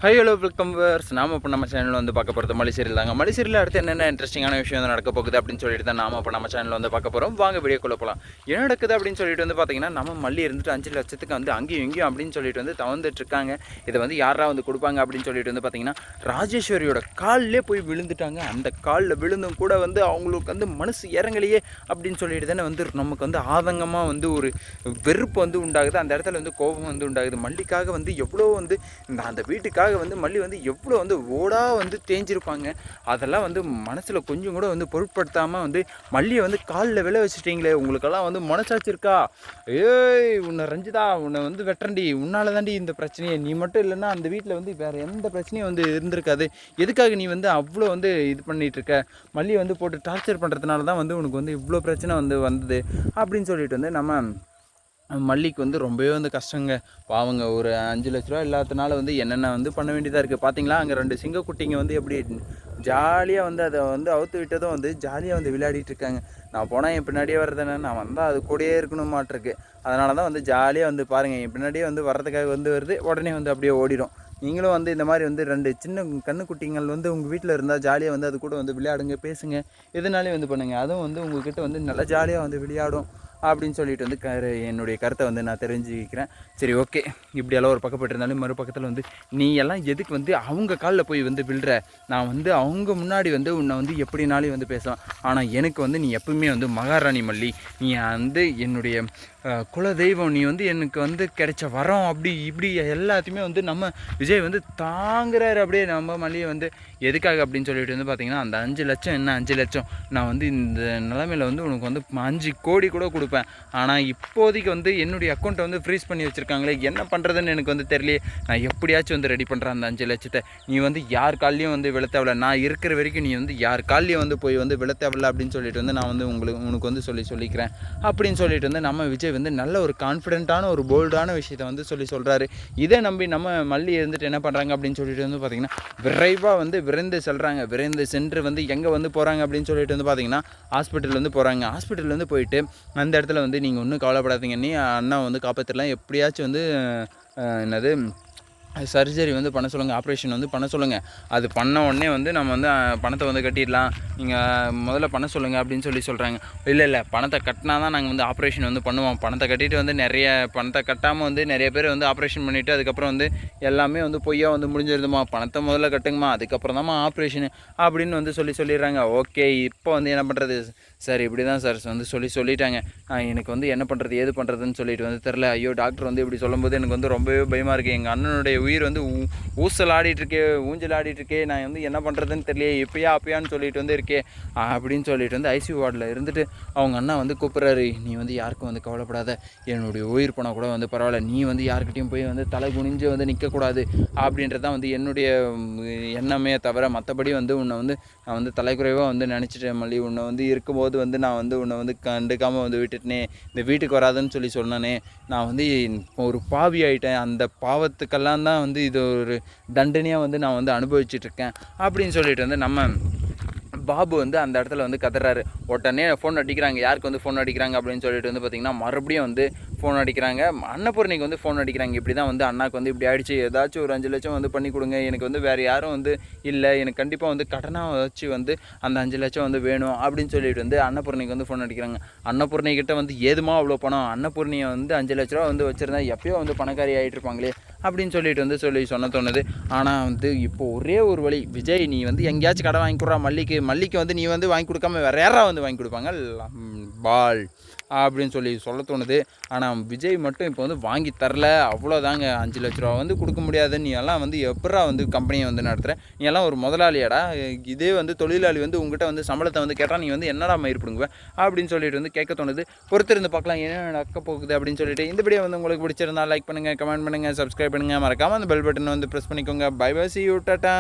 Hi hello welcome verse. நாம் இப்போ நம்ம சேனலில் வந்து பார்க்க போகிறது மலைசீரியல் தாங்க. மலைசீரியல் அடுத்து என்னென்ன இன்ட்ரெஸ்டிங்கான விஷயம் வந்து நடக்க போகுது அப்படின்னு சொல்லிட்டு தான் நாம் இப்போ நம்ம சேனலில் வந்து பார்க்க போகிறோம். வாங்க வீடியோக்குள்ளே போகலாம். என்ன நடக்குது அப்படின்னு சொல்லிட்டு வந்து பார்த்தீங்கன்னா, நம்ம மல்லி இருந்துட்டு 5 லட்சத்துக்கு வந்து அங்கேயும் இங்கேயும் அப்படின்னு சொல்லிட்டு வந்து தவந்துட்டு இருக்காங்க. இதை வந்து யாரா வந்து கொடுப்பாங்க அப்படின்னு சொல்லிட்டு வந்து பார்த்தீங்கன்னா, ராஜேஸ்வரியோட காலிலே போய் விழுந்துட்டாங்க. அந்த காலில் விழுந்தும் கூட வந்து அவங்களுக்கு வந்து மனசு இறங்கலையே அப்படின்னு சொல்லிட்டு தானே வந்து நமக்கு வந்து ஆதங்கமாக வந்து ஒரு வெறுப்பு வந்து உண்டாகுது. அந்த இடத்துல வந்து கோபம் வந்து உண்டாகுது. மல்லிக்காக வந்து எவ்வளோ வந்து அந்த வீட்டுக்காக வந்து மல்லி வந்து எவ்வளோ வந்து ஓடா வந்து தேஞ்சிருப்பாங்க. அதெல்லாம் வந்து மனசில் கொஞ்சம் கூட வந்து பொருட்படுத்தாமல் வந்து மல்லியை வந்து காலில் விழ வச்சுட்டீங்களே, உங்களுக்கெல்லாம் வந்து மனசாட்சி இருக்கா? ஏய் உன்னை ரஞ்சிதா, உன்னை வந்து வெட்டண்டி, உன்னால தாண்டி இந்த பிரச்சனையை, நீ மட்டும் இல்லைன்னா அந்த வீட்டில் வந்து வேறு எந்த பிரச்சனையும் வந்து இருந்திருக்காது. எதுக்காக நீ வந்து அவ்வளோ வந்து இது பண்ணிகிட்டு இருக்க? மல்லியை வந்து போட்டு டார்ச்சர் பண்ணுறதுனால தான் வந்து உனக்கு வந்து இவ்வளோ பிரச்சனை வந்து வந்தது அப்படின்னு சொல்லிட்டு வந்து நம்ம மல்லிக்கு வந்து ரொம்பவே வந்து கஷ்டங்க. பாவங்க, ஒரு 5 லட்ச ரூபா இல்லாததுனால வந்து என்னென்ன வந்து பண்ண வேண்டியதாக இருக்குது பார்த்தீங்களா? அங்கே 2 சிங்கக்குட்டிங்க வந்து எப்படி ஜாலியாக வந்து அதை வந்து அவுத்து விட்டதும் வந்து ஜாலியாக வந்து விளையாடிட்டு இருக்காங்க. நான் போனால் என் பின்னாடியே வர்றதுன்னு, நான் வந்தால் அது கூடயே இருக்கணுமாட்டிருக்கு. அதனால தான் வந்து ஜாலியாக வந்து பாருங்கள், என் பின்னாடியே வந்து வர்றதுக்காக வந்து வருது, உடனே வந்து அப்படியே ஓடிடும். நீங்களும் வந்து இந்த மாதிரி வந்து 2 சின்ன கண்ணுக்குட்டிங்கள் வந்து உங்கள் வீட்டில் இருந்தால் ஜாலியாக வந்து அது கூட வந்து விளையாடுங்க, பேசுங்க, எதுனாலே வந்து பண்ணுங்கள். அதுவும் வந்து உங்கள்கிட்ட வந்து நல்லா ஜாலியாக வந்து விளையாடும் அப்படின்னு சொல்லிட்டு வந்து என்னுடைய கருத்தை வந்து நான் தெரிஞ்சுக்கிறேன். சரி, ஓகே. இப்படியெல்லாம் ஒரு பக்கப்பட்டு இருந்தாலும் மறுபக்கத்தில் வந்து நீ எல்லாம் எதுக்கு வந்து அவங்க காலில் போய் வந்து விழுற? நான் வந்து அவங்க முன்னாடி வந்து உன்னை வந்து எப்படினாலும் வந்து பேசலாம். ஆனால் எனக்கு வந்து நீ எப்பவுமே வந்து மகாராணி மல்லி, நீ வந்து என்னுடைய குலதெய்வம், நீ வந்து எனக்கு வந்து கிடைச்ச வரம், அப்படி இப்படி எல்லாத்தையுமே வந்து நம்ம விஜய் வந்து தாங்குறாரு. அப்படியே நம்ம மல்லியை வந்து எதுக்காக அப்படின்னு சொல்லிட்டு வந்து பார்த்தீங்கன்னா, அந்த 5 லட்சம் என்ன 5 லட்சம், நான் வந்து இந்த நிலைமையில் வந்து உனக்கு வந்து 5 கோடி கூட கொடுப்பேன். ஆனால் இப்போதைக்கு வந்து என்னுடைய அக்கௌண்ட்டை வந்து ஃப்ரீஸ் பண்ணி வச்சுருக்காங்களே, என்ன பண்ணுறதுன்னு எனக்கு வந்து தெரியலையே. நான் எப்படியாச்சும் வந்து ரெடி பண்ணுறேன் அந்த 5 லட்சத்தை. நீ வந்து யார் கால்லையும் வந்து விழத்தேவல, நான் இருக்கிற வரைக்கும் நீ வந்து யார் கால்லையும் வந்து போய் வந்து விழத்தேவல அப்படின்னு சொல்லிட்டு வந்து நான் வந்து உனக்கு வந்து சொல்லிக்கிறேன் அப்படின்னு சொல்லிட்டு வந்து நம்ம விஜய் வந்து நல்ல ஒரு கான்ஃபிடென்ட்டான ஒரு போல்டான விஷயத்தை வந்து சொல்கிறாரு. இதை நம்பி நம்ம மல்லி இருந்துட்டு என்ன பண்ணுறாங்க அப்படின்னு சொல்லிட்டு வந்து பார்த்திங்கன்னா, விரைவாக வந்து விரைந்து செல்கிறாங்க. விரைந்து சென்று வந்து எங்கே வந்து போகிறாங்க அப்படின்னு சொல்லிட்டு வந்து பார்த்திங்கன்னா, ஹாஸ்பிட்டல் வந்து போகிறாங்க. ஹாஸ்பிட்டல் வந்து போயிட்டு அந்த இடத்துல வந்து நீங்கள் ஒன்றும் கவலைப்படாதீங்க, நீ அண்ணா வந்து காப்பாற்றிடலாம், எப்படியாச்சும் வந்து என்னது சர்ஜரி வந்து பண்ண சொல்லுங்கள், ஆப்ரேஷன் வந்து பண்ண சொல்லுங்கள். அது பண்ண உடனே வந்து நம்ம வந்து பணத்தை வந்து கட்டிடலாம், நீங்கள் முதல்ல பண்ண சொல்லுங்கள் அப்படின்னு சொல்கிறாங்க. இல்லை பணத்தை கட்டினா தான் நாங்கள் வந்து ஆப்ரேஷன் வந்து பண்ணுவோம். பணத்தை கட்டிட்டு வந்து நிறைய பணத்தை கட்டாமல் வந்து நிறைய பேர் வந்து ஆப்ரேஷன் பண்ணிவிட்டு அதுக்கப்புறம் வந்து எல்லாமே வந்து பொய்யா வந்து முடிஞ்சிருதுமா, பணத்தை முதல்ல கட்டுங்கம்மா, அதுக்கப்புறம் தான்மா ஆப்ரேஷனு அப்படின்னு வந்து சொல்லிடுறாங்க. ஓகே, இப்போ வந்து என்ன பண்ணுறது சார்? இப்படி தான் சார் வந்து சொல்லிட்டாங்க. எனக்கு வந்து என்ன பண்ணுறது ஏது பண்ணுறதுன்னு சொல்லிட்டு வந்து தெரில. ஐயோ, டாக்டர் வந்து இப்படி சொல்லும்போது எனக்கு வந்து ரொம்பவே பயமாக இருக்குது. எங்கள் அண்ணனுடைய உயிர் வந்து ஊசல் ஆடிட்டுருக்கே, ஊஞ்சல் ஆடிட்டுருக்கே, நான் வந்து என்ன பண்ணுறதுன்னு தெரியலையே, இப்போயா அப்பயான்னு சொல்லிட்டு வந்து இருக்கே அப்படின்னு சொல்லிட்டு வந்து ஐசியூ வார்டில் இருந்துட்டு அவங்க அண்ணா வந்து கூப்பிட்றாரு. நீ வந்து யாருக்கும் வந்து கவலைப்படாத, என்னுடைய உயிர் போனால் கூட வந்து பரவாயில்ல, நீ வந்து யாருக்கிட்டையும் போய் வந்து தலை குனிஞ்சு வந்து நிற்கக்கூடாது அப்படின்றதான் வந்து என்னுடைய எண்ணமே தவிர, மற்றபடி வந்து உன்னை வந்து நான் வந்து தலைக்குறைவாக வந்து நினச்சிட்டேன் மல்லி. உன்னை வந்து இருக்கும்போது வந்து நான் வந்து உன்னை வந்து கண்டுக்காமல் வந்து விட்டுட்டேனே, இந்த வீட்டுக்கு வராதுன்னு சொன்னானே, நான் வந்து ஒரு பாவி ஆகிட்டேன். அந்த பாவத்துக்கெல்லாம் தான் வந்து இது ஒரு தண்டனையாக வந்து நான் வந்து அனுபவிச்சுட்ருக்கேன் அப்படின்னு சொல்லிட்டு வந்து நம்ம பாபு வந்து அந்த இடத்துல வந்து கத்துறாரு. உடனே ஃபோன் அடிக்கிறாங்க. யாருக்கு வந்து ஃபோன் அடிக்கிறாங்க அப்படின்னு சொல்லிட்டு வந்து பார்த்திங்கன்னா, மறுபடியும் வந்து ஃபோன் அடிக்கிறாங்க. அன்னபூர்ணிக்கு வந்து ஃபோன் அடிக்கிறாங்க. இப்படி தான் வந்து அண்ணாக்கு வந்து இப்படி ஆகிடுச்சு, ஏதாச்சும் ஒரு 5 லட்சம் வந்து பண்ணி கொடுங்க, எனக்கு வந்து வேறு யாரும் வந்து இல்லை, எனக்கு கண்டிப்பாக வந்து கடனாக வச்சு வந்து அந்த 5 லட்சம் வந்து வேணும் அப்படின்னு சொல்லிட்டு வந்து அன்னபூர்ணிக்கு வந்து ஃபோன் அடிக்கிறாங்க. அன்னபூர்ணிக்கிட்ட வந்து ஏதுமா அவ்வளோ பணம்? அன்னபூர்ணியை வந்து 5 லட்ச ரூபா வந்து வச்சுருந்தா எப்போயோ வந்து பணக்காரி ஆகிட்டு இருப்பாங்களே அப்படின்னு சொல்லிட்டு வந்து சொன்ன தோணுது. ஆனால் வந்து இப்போது ஒரே ஒரு வழி, விஜய் நீ வந்து எங்கேயாச்சும் கடை வாங்கி கொடுறா மல்லிக்கு வந்து நீ வந்து வாங்கி கொடுக்காம வேறு யாரா வந்து வாங்கி கொடுப்பாங்க பால் அப்படின்னு சொல்ல தோணுது. ஆனால் விஜய் மட்டும் இப்போ வந்து வாங்கி தரல, அவ்வளோதாங்க. 5 லட்ச ரூபா வந்து கொடுக்க முடியாது. நீ எல்லாம் வந்து எப்படா வந்து கம்பெனியை வந்து நடத்துகிற? நீ எல்லாம் ஒரு முதலாளியாடா? இதே வந்து தொழிலாளி வந்து உங்ககிட்ட வந்து சம்பளத்தை வந்து கேட்டால் நீ வந்து என்னடா மயிர் பிடுங்குவ அப்படின்னு சொல்லிட்டு வந்து கேட்க தோணுது. பொறுத்திருந்து பார்க்கலாம் என்ன நடக்க போகுது அப்படின்னு சொல்லிட்டு. இந்த வீடியோ வந்து உங்களுக்கு பிடிச்சிருந்தா லைக் பண்ணுங்கள், கமெண்ட் பண்ணுங்கள், சப்ஸ்கிரைப் பண்ணுங்கள், மறக்காமல் அந்த பெல் பட்டனை வந்து ப்ரெஸ் பண்ணிக்கோங்க. Bye bye, see you, Tata.